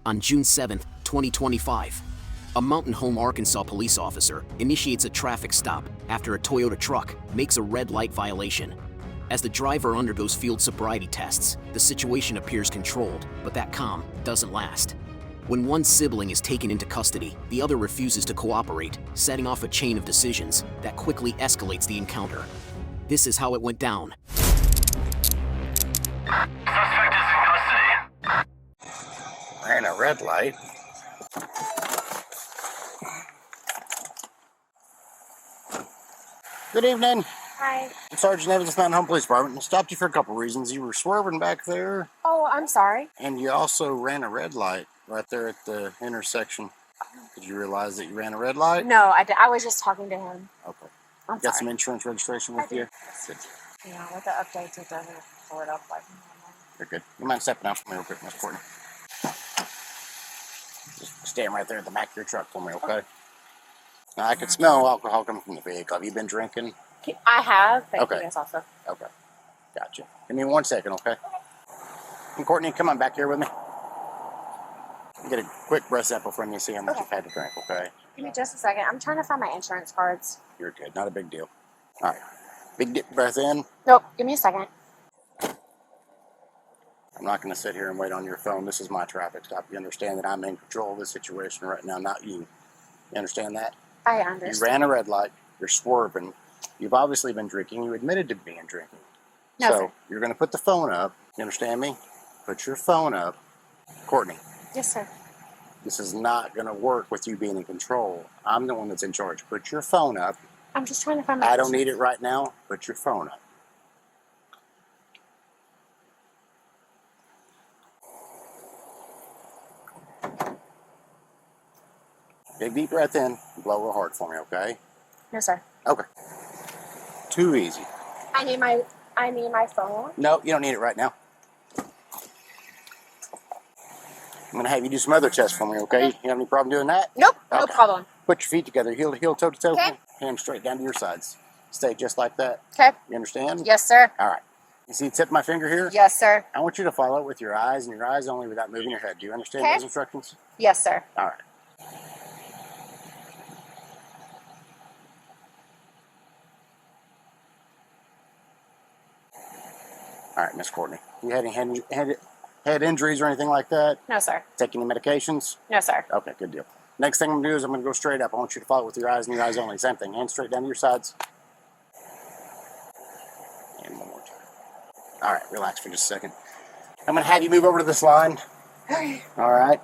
On June 7, 2025, a Mountain Home, Arkansas police officer initiates a traffic stop after a Toyota truck makes a red light violation. As the driver undergoes field sobriety tests, the situation appears controlled, but that calm doesn't last. When one sibling is taken into custody, the other refuses to cooperate, setting off a chain of decisions that quickly escalates the encounter. This is how it went down. Suspect is in custody. Ran a red light. Good evening. Hi. Sergeant Evans, Mountain Home Police Department. I stopped you for a couple reasons. You were swerving back there, Oh, I'm sorry. and you also ran a red light right there at the intersection. Did you realize that you ran a red light? No, I was just talking to him. Okay. I'm Got sorry. some insurance registration with I do. you? Good. Yeah, with the updates, it doesn't pull it up like normal. You're good. You mind stepping out for me real quick, Miss Courtney? Just stand right there at the back of your truck for me, okay? Now, I can smell alcohol coming from the vehicle. Have you been drinking? I have. Thank Okay. you guys also. Okay. Gotcha. Give me 1 second, okay? And Courtney, come on back here with me. Get a quick breath sample from you, see how much you've had to drink, okay? Give me just a second. I'm trying to find my insurance cards. You're good. Not a big deal. All right. Big deep breath in. Nope. Give me a second. I'm not going to sit here and wait on your phone. This is my traffic stop. You understand that I'm in control of this situation right now, not you. You understand that? I You understand. ran a red light. You're swerving. You've obviously been drinking. You admitted to being drinking. No, So sir. you're going to put the phone up. You understand me? Put your phone up. Courtney, Yes, sir. this is not going to work with you being in control. I'm the one that's in charge. Put your phone up. I'm just trying to find my I don't need insurance. it right now. Put your phone up. Big deep breath in. Blow real hard for me, okay? No, sir. Okay. Too easy. I need my phone. No, you don't need it right now. I'm gonna have you do some other tests for me, okay? You have any problem doing that? Nope. No Okay. problem. Put your feet together, heel to heel, toe to toe. Okay. Hands straight down to your sides. Stay just like that. Okay. You understand? Yes, sir. All right. You see the tip of my finger here? Yes, sir. I want you to follow it with your eyes and your eyes only without moving your head. Do you understand Okay. those instructions? Yes, sir. All right. All right, Miss Courtney. You had any head injuries or anything like that? No, sir. Take any medications? No, sir. Okay, good deal. Next thing I'm gonna do is I'm gonna go straight up. I want you to follow it with your eyes and your eyes only. Same thing. Hands straight down to your sides. And one more time. All right, relax for just a second. I'm gonna have you move over to this line. Okay. All right.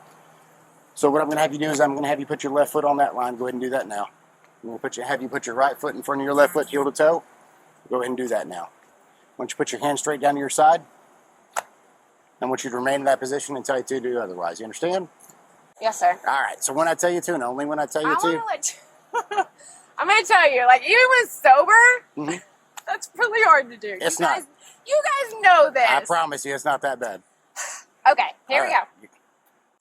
So what I'm gonna have you do is I'm gonna have you put your left foot on that line. Go ahead and do that now. I'm gonna have you put your right foot in front of your left foot, heel to toe. Go ahead and do that now. I want you to put your hand straight down to your side. I want you to remain in that position until I tell you to do otherwise. You understand? Yes, sir. All right. So when I tell you to, and only when I tell you I to. want to let you. I'm gonna tell you, like even when sober, Mhm. that's really hard to do. It's you not. guys, You guys know this. I promise you, it's not that bad. Okay, here All we right. go.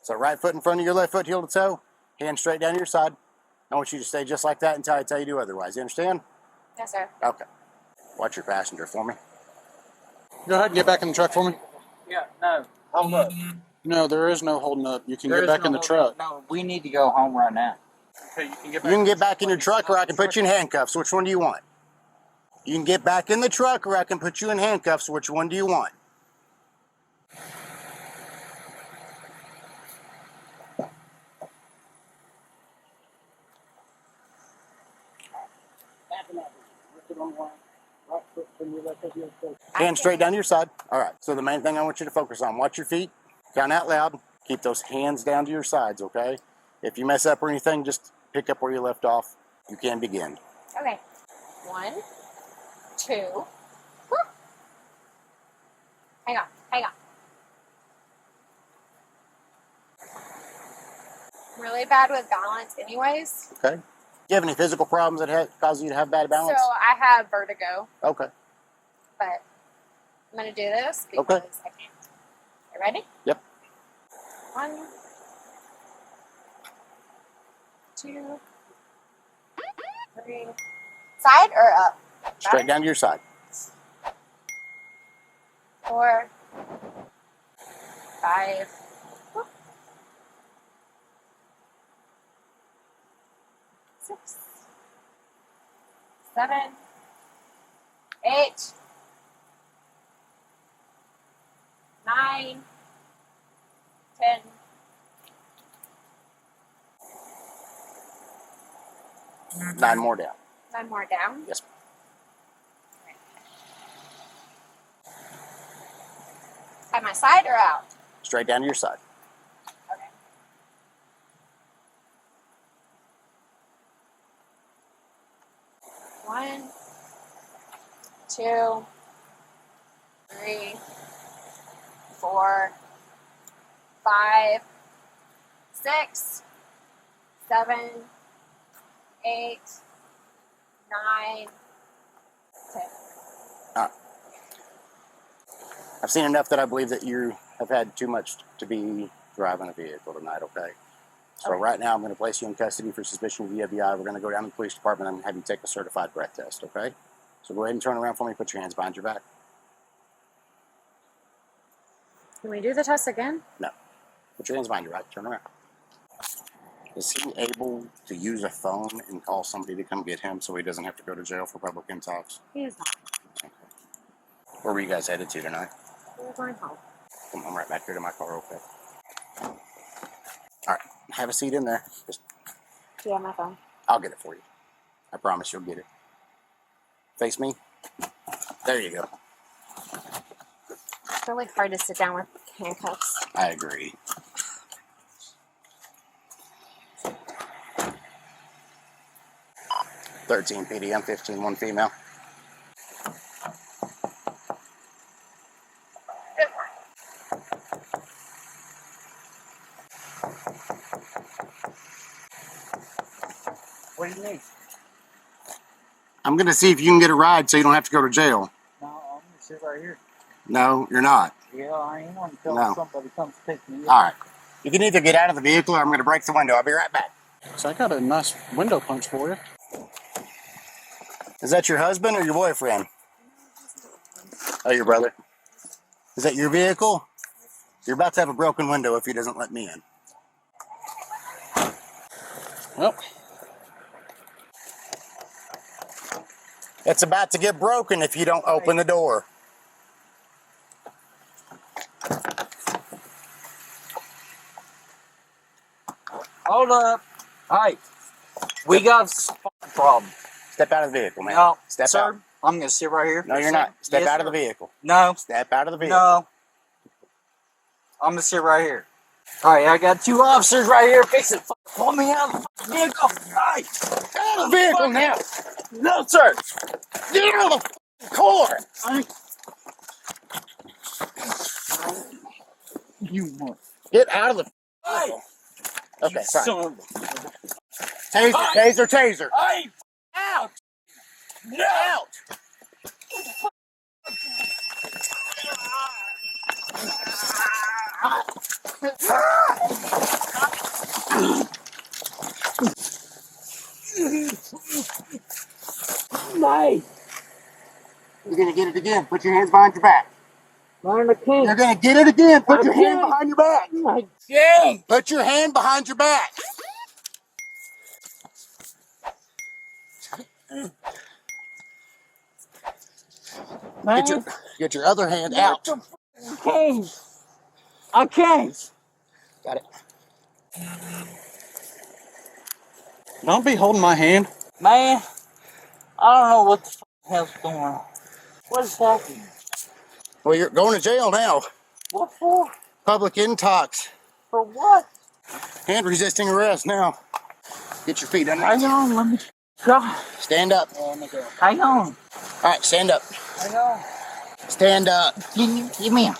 So right foot in front of your left foot, heel to toe. Hand straight down to your side. I want you to stay just like that until I tell you to do otherwise. You understand? Yes, sir. Okay. Watch your passenger for me. Go ahead and get back in the truck for me. Yeah, no, hold up. No, there is no holding up. You can There get is back no in the hold truck. up. No, we need to go home right now. Okay, you can get You can get back in your truck or I can put you in handcuffs. Which one do you want? You can get back in the truck or I can put you in handcuffs. Which one do you want? Hand straight down to your side. All right. So the main thing I want you to focus on, watch your feet, count out loud, keep those hands down to your sides, okay? If you mess up or anything, just pick up where you left off. You can begin. Okay. 1, 2. Woo. Hang on. Hang on. I'm really bad with balance, anyways. Okay. Do you have any physical problems that cause you to have bad balance? So I have vertigo, Okay. but I'm gonna do this because Okay. I can't. You ready? Yep. 1, 2, 3. Side or up? Straight down to your side. 4, 5, 6, 7, 8, 9, 10. Nine more down. 9 more down. Yes. At my side or out? Straight down to your side. Okay. One, 2, 3, 4, 5, 6, 7, 8, 9, 10. I've seen enough that I believe that you have had too much to be driving a vehicle tonight, okay? So Okay. right now I'm going to place you in custody for suspicion of DWI. We're going to go down to the police department and have you take a certified breath test, okay? So go ahead and turn around for me. Put your hands behind your back. Can we do the test again? No. Put your hands behind your back. Turn around. Is he able to use a phone and call somebody to come get him so he doesn't have to go to jail for public intox? He is not. Okay. Where were you guys headed to tonight? We're going home. I'm right back here to my car, okay? All right. Have a seat in there. Just, Do you have my phone? I'll get it for you. I promise you'll get it. Face me. There you go. It's really hard to sit down with handcuffs. I agree. $13 PD. I'm 15. One female. What do you need? I'm going to see if you can get a ride so you don't have to go to jail. No, I'm gonna sit right here. No, you're not. Yeah, I ain't want until No. somebody comes pick me up. All right. You can either get out of the vehicle or I'm going to break the window. I'll be right back. So I got a nice window punch for you. Is that your husband or your boyfriend? Oh, your brother. Is that your vehicle? You're about to have a broken window if he doesn't let me in. Well, It's about to get broken if you don't open the door. Hold up. Hey, we got a fucking problem. Step out of the vehicle, man. No, Step sir, out. I'm gonna sit right here. No, you're not. Step Yes, out of the sir. vehicle. No, Step out of the vehicle. no. I'm gonna sit right here. All right, I got 2 officers right here fixing to pull me out of the fucking vehicle. Hey, Out of the vehicle now. no, sir. Get out of the car. You want? Get out of the Hey, vehicle. Okay, fine. son of a- Taser, taser, taser. Hey, out! No! Out. Hey, You're going to get it again. Put your hands behind your back. I'm a king. You're going to get it again. Put your hand Okay. behind your back. My king. Put your hand behind your back. Man, Get your other hand out. king. I can't. Got it. don't be holding my hand. Man, I don't know what the hell's going on. What is happening? Well, you're going to jail now. What for? Public intox. For what? Hand resisting arrest now. Get your feet Hang underneath. on, let me go. Stand up. Hang on. All right, stand up. Hang on. Stand up. Give me a.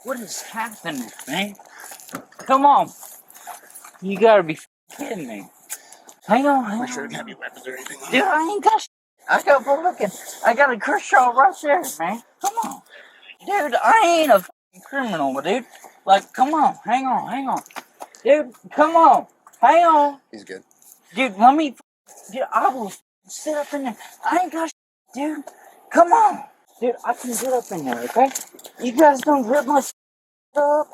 What is happening, man? Come on. You gotta be kidding me. Hang on, hang Make sure you on. don't have any weapons or anything on. Dude, I ain't got shit. I got looking. I got a Kershaw right there, man. Come on. Dude, I ain't a fucking criminal, dude. Like, come on. Hang on, hang on. Dude, come on. Hang on. He's good. Dude, let me. Dude, I will sit up in there. I ain't got shit, dude. Come on. Dude, I can get up in there, okay? You guys don't rip my up.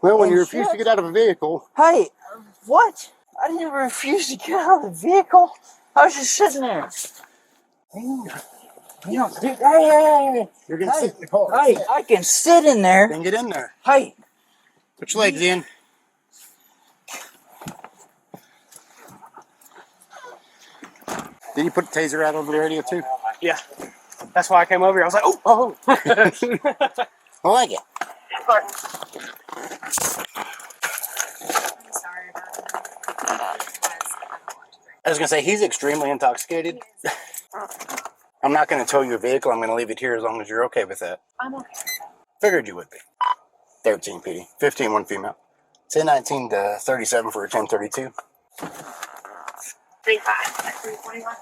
Well, when you And refuse to shit. get out of a vehicle, Hey, what? I didn't refuse to get out of the vehicle. I was just sitting there. Hang on, dude. Hey. you're gonna sit in the car. Hey, I can sit in there. Then get in there. Hey, Put your legs in. Did you put the taser out over the radio too? Yeah. That's why I came over here. I was like, oh. I like it. I'm sorry about I was gonna say he's extremely intoxicated. I'm not gonna tow your vehicle. I'm gonna leave it here as long as you're okay with that. I'm okay. Figured you would be. 13 PD, 15 one female. 1019 to 37 for a 1032. 35 at 341.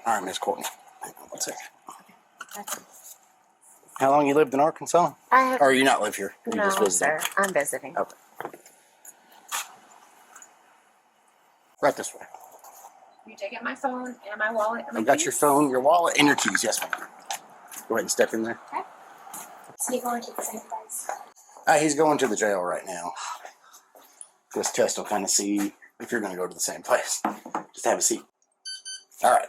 All right, Miss Courtney. Hang on 1 second. How long you lived in Arkansas? I have Or you not live here? You no, just visited? sir. I'm visiting. Okay. Right this way. You taking my phone and my wallet and my I've got keys? your phone, your wallet, and your keys. Yes, ma'am. Go ahead and step in there. Okay. So you going to the same place? He's going to the jail right now. This test will kind of see if you're going to go to the same place. Just have a seat. All right.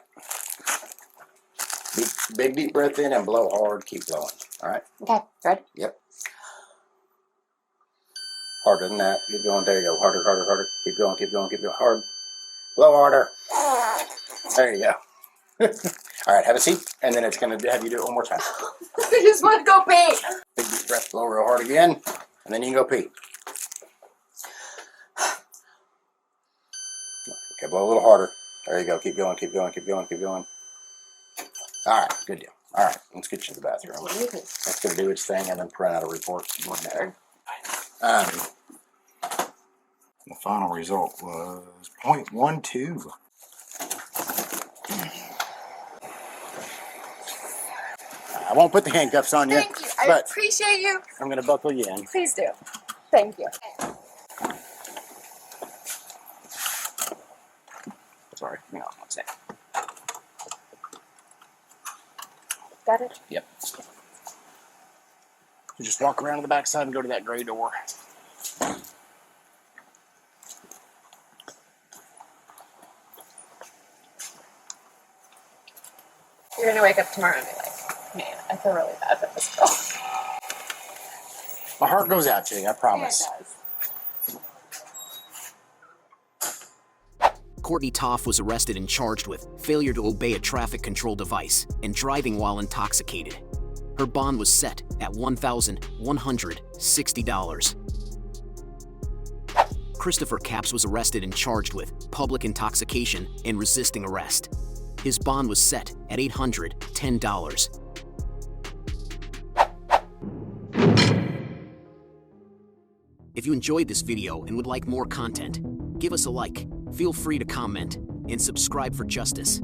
Big deep breath in and blow hard. Keep blowing. All right. Okay. Ready? Yep. Harder than that. Keep going. There you go. Harder, harder, harder. Keep going, keep going, keep going. Hard. Blow harder. There you go. All right, have a seat, and then it's going to have you do it one more time. I just want to go pee. Big deep breath, blow real hard again, and then you can go pee. Okay, blow a little harder. There you go. Keep going, keep going, keep going, keep going. All right, good deal. All right, let's get you to the bathroom. That's going to do its thing, and then print out a report. The final result was 0.12. I won't put the handcuffs on you. Thank you. I but appreciate you. I'm going to buckle you in. Please do. Thank you. Sorry, hang on 1 second. Got it? Yep. You just walk around to the back side and go to that gray door. You're going to wake up tomorrow and be like, man, I feel really bad for this girl. My heart goes out to you, I Yeah, promise. it does. Courtney Toff was arrested and charged with failure to obey a traffic control device and driving while intoxicated. Her bond was set at $1,160. Christopher Capps was arrested and charged with public intoxication and resisting arrest. His bond was set at $810. If you enjoyed this video and would like more content, give us a like, feel free to comment, and subscribe for justice.